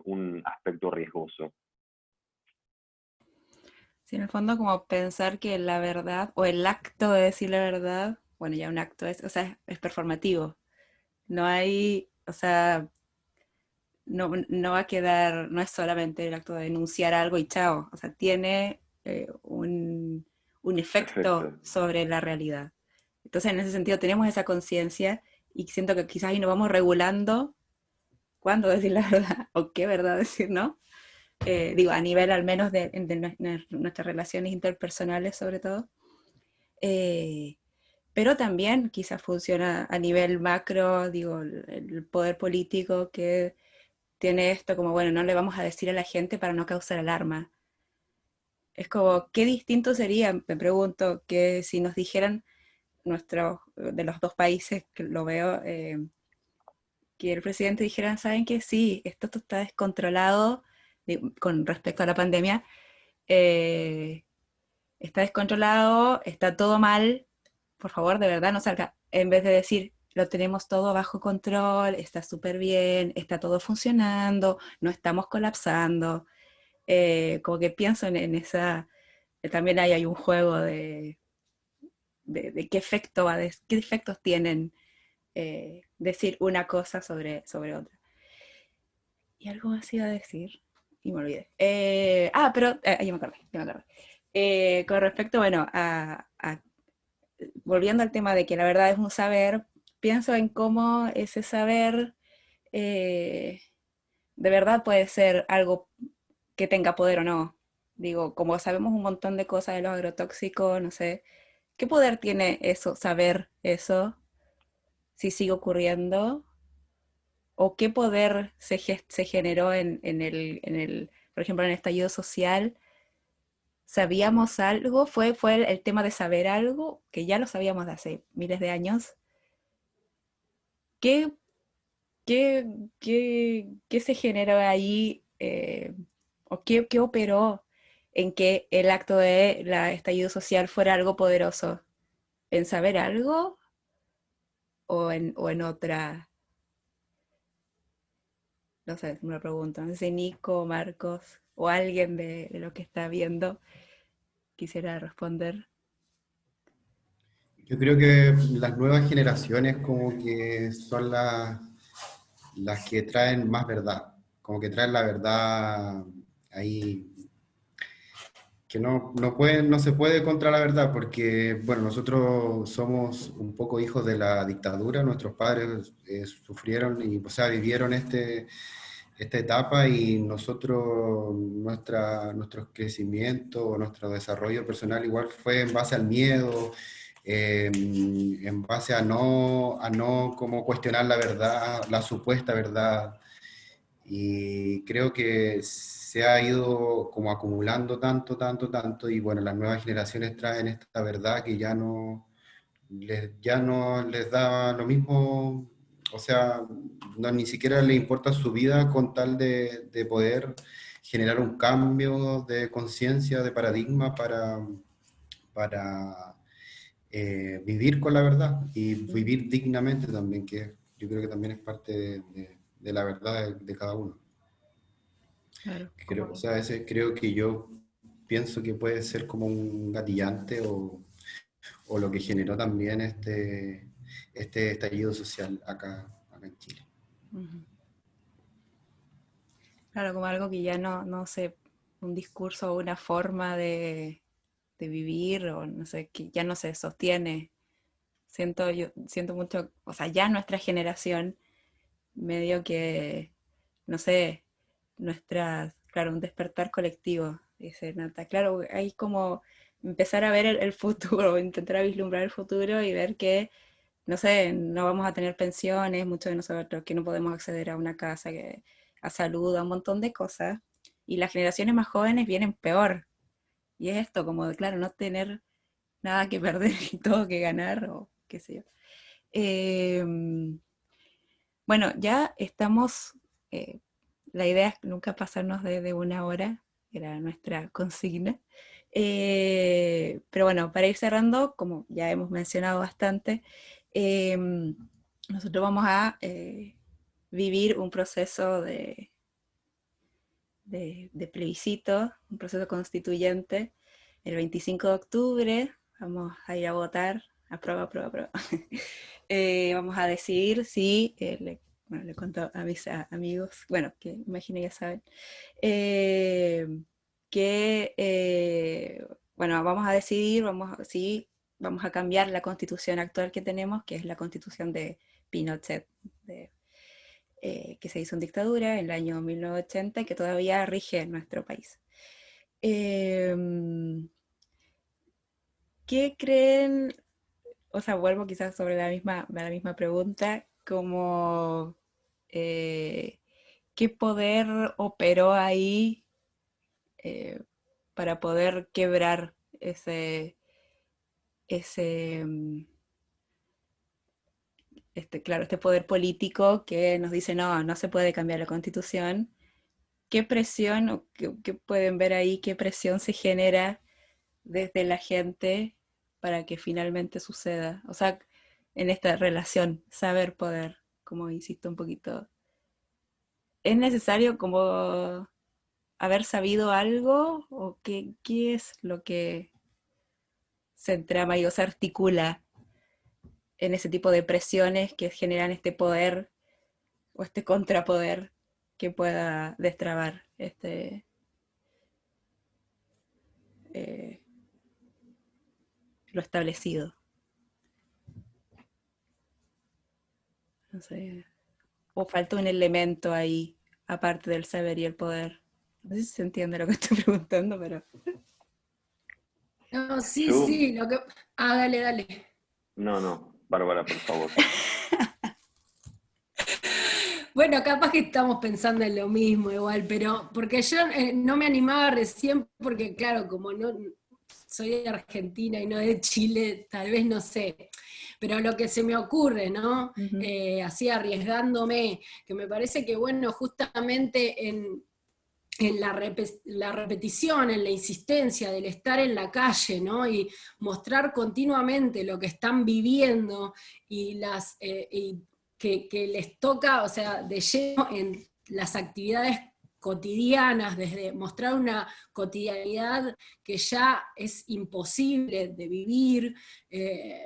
S5: un aspecto riesgoso.
S1: Sí, en el fondo como pensar que la verdad, o el acto de decir la verdad, bueno, ya un acto es, o sea, es performativo. No hay, o sea, no va a quedar, no es solamente el acto de denunciar algo y chao, o sea, tiene un efecto
S5: Perfecto.
S1: sobre la realidad. Entonces, en ese sentido, tenemos esa conciencia y siento que quizás ahí nos vamos regulando cuándo decir la verdad o qué verdad decir, ¿no? Digo, a nivel al menos de nuestras relaciones interpersonales sobre todo. Eh, pero también quizás funciona a nivel macro, digo, el poder político que tiene esto como, bueno, no le vamos a decir a la gente para no causar alarma. Es como, ¿qué distinto sería, me pregunto, que si nos dijeran de los dos países que lo veo, que el presidente dijera, ¿saben qué? Sí, esto está descontrolado con respecto a la pandemia, eh, está descontrolado, está todo mal, por favor, de verdad no salga. En vez de decir, lo tenemos todo bajo control, está súper bien, está todo funcionando, no estamos colapsando. Como que pienso en esa, también hay un juego de qué efecto qué efectos tienen decir una cosa sobre otra. Y algo más iba a decir y me olvidé. Pero ya me acordé, ya me acordé. Con respecto, bueno, volviendo al tema de que la verdad es un saber, pienso en cómo ese saber eh, de verdad puede ser algo que tenga poder o no. Digo, como sabemos un montón de cosas de los agrotóxicos, no sé, ¿qué poder tiene eso, saber eso, si sigue ocurriendo? ¿O qué poder se generó por ejemplo, en el estallido social? ¿Sabíamos algo? ¿Fue el tema de saber algo? Que ya lo sabíamos de hace miles de años. ¿Qué, qué se generó ahí? ¿O qué operó en que el acto de la estallido social fuera algo poderoso? ¿En saber algo o en otra? No sé, me lo pregunto. No sé si Nico, Marcos o alguien de lo que está viendo quisiera responder.
S2: Yo creo que las nuevas generaciones como que son las que traen más verdad, como que traen la verdad ahí, que no se puede contra la verdad, porque, bueno, nosotros somos un poco hijos de la dictadura, nuestros padres sufrieron y, o sea, vivieron esta etapa y nosotros, nuestro crecimiento, nuestro desarrollo personal igual fue en base al miedo, en base a no como cuestionar la verdad, la supuesta verdad. Y creo que se ha ido como acumulando tanto, tanto, tanto, y bueno, las nuevas generaciones traen esta verdad que ya no les da lo mismo, o sea, no, ni siquiera le importa su vida con tal de poder generar un cambio de conciencia, de paradigma para vivir con la verdad y vivir dignamente también, que yo creo que también es parte de la verdad de cada uno.
S1: Claro,
S2: Creo, o
S1: como,
S2: sea, a veces creo que yo pienso que puede ser como un gatillante o lo que generó también este estallido social acá en Chile.
S1: ujú. Claro, como algo que ya no sé, un discurso o una forma de vivir, o no sé, que ya no se sostiene. Yo siento mucho, o sea, ya nuestra generación, medio que, no sé, claro, un despertar colectivo, dice Nata. Claro, hay como empezar a ver el futuro, intentar vislumbrar el futuro y ver que, no sé, no vamos a tener pensiones, muchos de nosotros que no podemos acceder a una casa, a salud, a un montón de cosas. Y las generaciones más jóvenes vienen peor. Y es esto, como de, claro, no tener nada que perder y todo que ganar, o qué sé yo. Bueno, ya estamos, la idea es nunca pasarnos de 1 hora, era nuestra consigna. Pero bueno, para ir cerrando, como ya hemos mencionado bastante, nosotros vamos a vivir un proceso de plebiscito, un proceso constituyente. El 25 de octubre vamos a ir a votar, aprueba, aprueba, aprueba. Vamos a decidir si, bueno, le cuento a mis amigos, bueno, que imagino ya saben, bueno, vamos a decidir si vamos a cambiar la constitución actual que tenemos, que es la constitución de Pinochet, que se hizo en dictadura en el año 1980 y que todavía rige en nuestro país. ¿Qué creen? O sea, vuelvo quizás sobre la misma pregunta, como ¿qué poder operó ahí para poder quebrar ese claro, este poder político que nos dice no se puede cambiar la Constitución? ¿Qué presión, o qué pueden ver ahí, qué presión se genera desde la gente para que finalmente suceda? O sea, en esta relación, saber poder, como insisto un poquito, ¿es necesario como haber sabido algo o qué es lo que se entrama y o se articula en ese tipo de presiones que generan este poder o este contrapoder que pueda destrabar eh, lo establecido? No sé. O falta un elemento ahí, aparte del saber y el poder. No sé si se entiende lo que estoy preguntando, pero...
S4: No, sí,
S5: Yo,
S4: sí, lo que... Ah, dale, dale.
S5: no, Bárbara, por favor.
S4: Bueno, capaz que estamos pensando en lo mismo igual, pero porque yo no me animaba recién porque claro, como no soy de Argentina y no de Chile, tal vez no sé, pero lo que se me ocurre, ¿no?
S1: Uh-huh.
S4: Así arriesgándome, que me parece que bueno, justamente en la repetición, en la insistencia del estar en la calle, ¿no? Y mostrar continuamente lo que están viviendo y que les toca, o sea, de lleno en las actividades cotidianas, desde mostrar una cotidianidad que ya es imposible de vivir,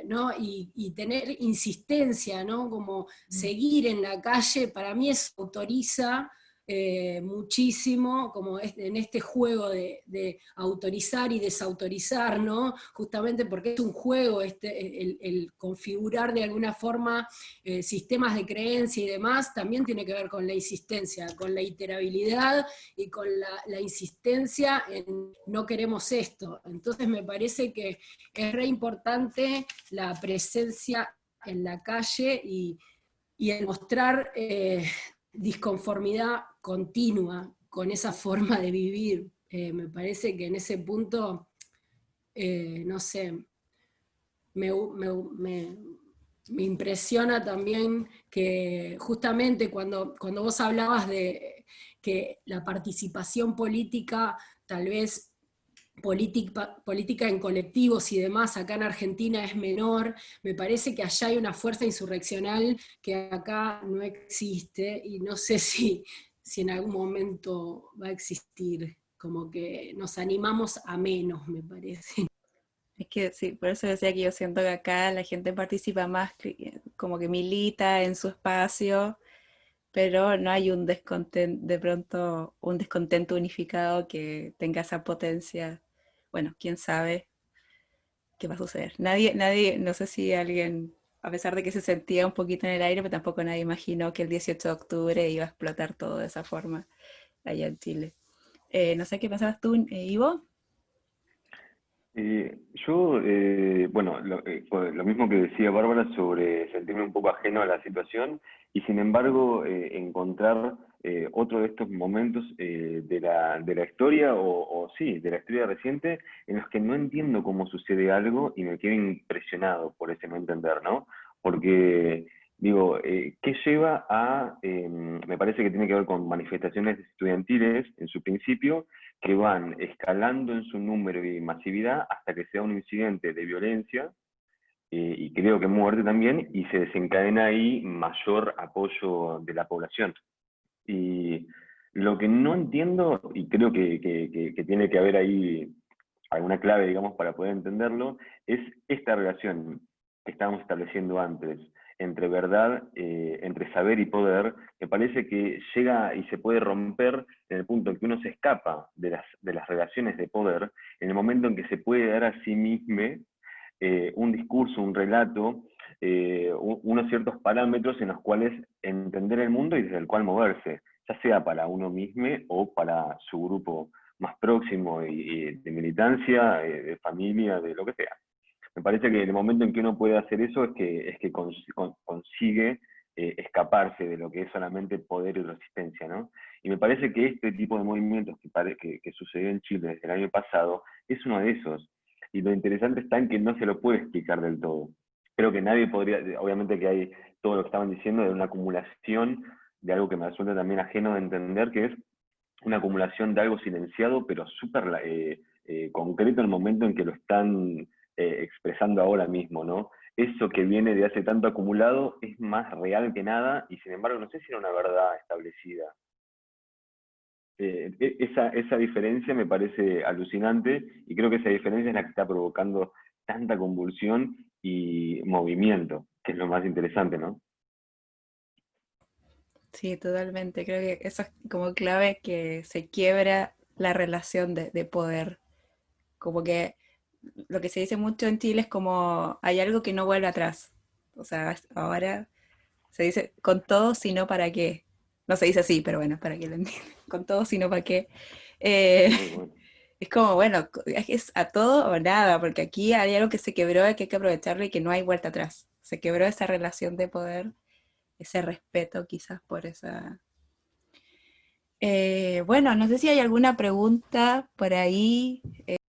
S4: ¿no? Y tener insistencia, ¿no? Como seguir en la calle, para mí eso autoriza muchísimo, como en este juego de autorizar y desautorizar, ¿no? Justamente porque es un juego el configurar de alguna forma sistemas de creencia y demás, también tiene que ver con la insistencia, con la iterabilidad y con la insistencia en no queremos esto. Entonces me parece que es re importante la presencia en la calle y el mostrar disconformidad continua con esa forma de vivir. Me parece que en ese punto, no sé, me impresiona también que justamente cuando vos hablabas de que la participación política, tal vez política en colectivos y demás, acá en Argentina es menor, me parece que allá hay una fuerza insurreccional que acá no existe, y no sé si en algún momento va a existir, como que nos animamos a menos, me parece.
S1: Es que sí, por eso decía que yo siento que acá la gente participa más, como que milita en su espacio, pero no hay un descontento, de pronto un descontento unificado que tenga esa potencia. Bueno, quién sabe qué va a suceder. Nadie, no sé si alguien, a pesar de que se sentía un poquito en el aire, pero tampoco nadie imaginó que el 18 de octubre iba a explotar todo de esa forma allá en Chile. No sé qué pensabas tú, Ivo.
S5: Bueno, lo mismo que decía Bárbara sobre sentirme un poco ajeno a la situación y sin embargo encontrar otro de estos momentos de la historia o sí, de la historia reciente en los que no entiendo cómo sucede algo y me quedo impresionado por ese no entender, ¿no? Porque digo, ¿qué lleva a, me parece que tiene que ver con manifestaciones estudiantiles en su principio, que van escalando en su número y masividad hasta que sea un incidente de violencia y creo que muerte también, y se desencadena ahí mayor apoyo de la población. Y lo que no entiendo, y creo que tiene que haber ahí alguna clave, digamos, para poder entenderlo, es esta relación que estábamos estableciendo antes entre verdad, entre saber y poder, me parece que llega y se puede romper en el punto en que uno se escapa de las relaciones de poder, en el momento en que se puede dar a sí mismo un discurso, un relato, unos ciertos parámetros en los cuales entender el mundo y desde el cual moverse, ya sea para uno mismo o para su grupo más próximo y de militancia, de familia, de lo que sea. Me parece que el momento en que uno puede hacer eso es que consigue escaparse de lo que es solamente poder y resistencia, ¿no? Y me parece que este tipo de movimientos que sucedió en Chile desde el año pasado es uno de esos. Y lo interesante está en que no se lo puede explicar del todo. Creo que nadie podría, obviamente que hay todo lo que estaban diciendo de una acumulación de algo que me resulta también ajeno de entender, que es una acumulación de algo silenciado, pero súper concreto en el momento en que lo están expresando ahora mismo, ¿no? Eso que viene de hace tanto acumulado es más real que nada y sin embargo no sé si era una verdad establecida. Esa diferencia me parece alucinante y creo que esa diferencia es la que está provocando tanta convulsión y movimiento, que es lo más interesante, ¿no?
S1: Sí, totalmente. Creo que eso es como clave, que se quiebra la relación de poder. Como que lo que se dice mucho en Chile es como hay algo que no vuelve atrás. O sea, ahora se dice con todo, sino para qué. No se dice así, pero bueno, para que lo entiendan. Con todo, sino para qué. Eh,
S5: Muy bueno.
S1: es como, bueno, es a todo o nada, porque aquí hay algo que se quebró y que hay que aprovecharlo y que no hay vuelta atrás. Se quebró esa relación de poder, ese respeto quizás por esa. Bueno, no sé si hay alguna pregunta por ahí.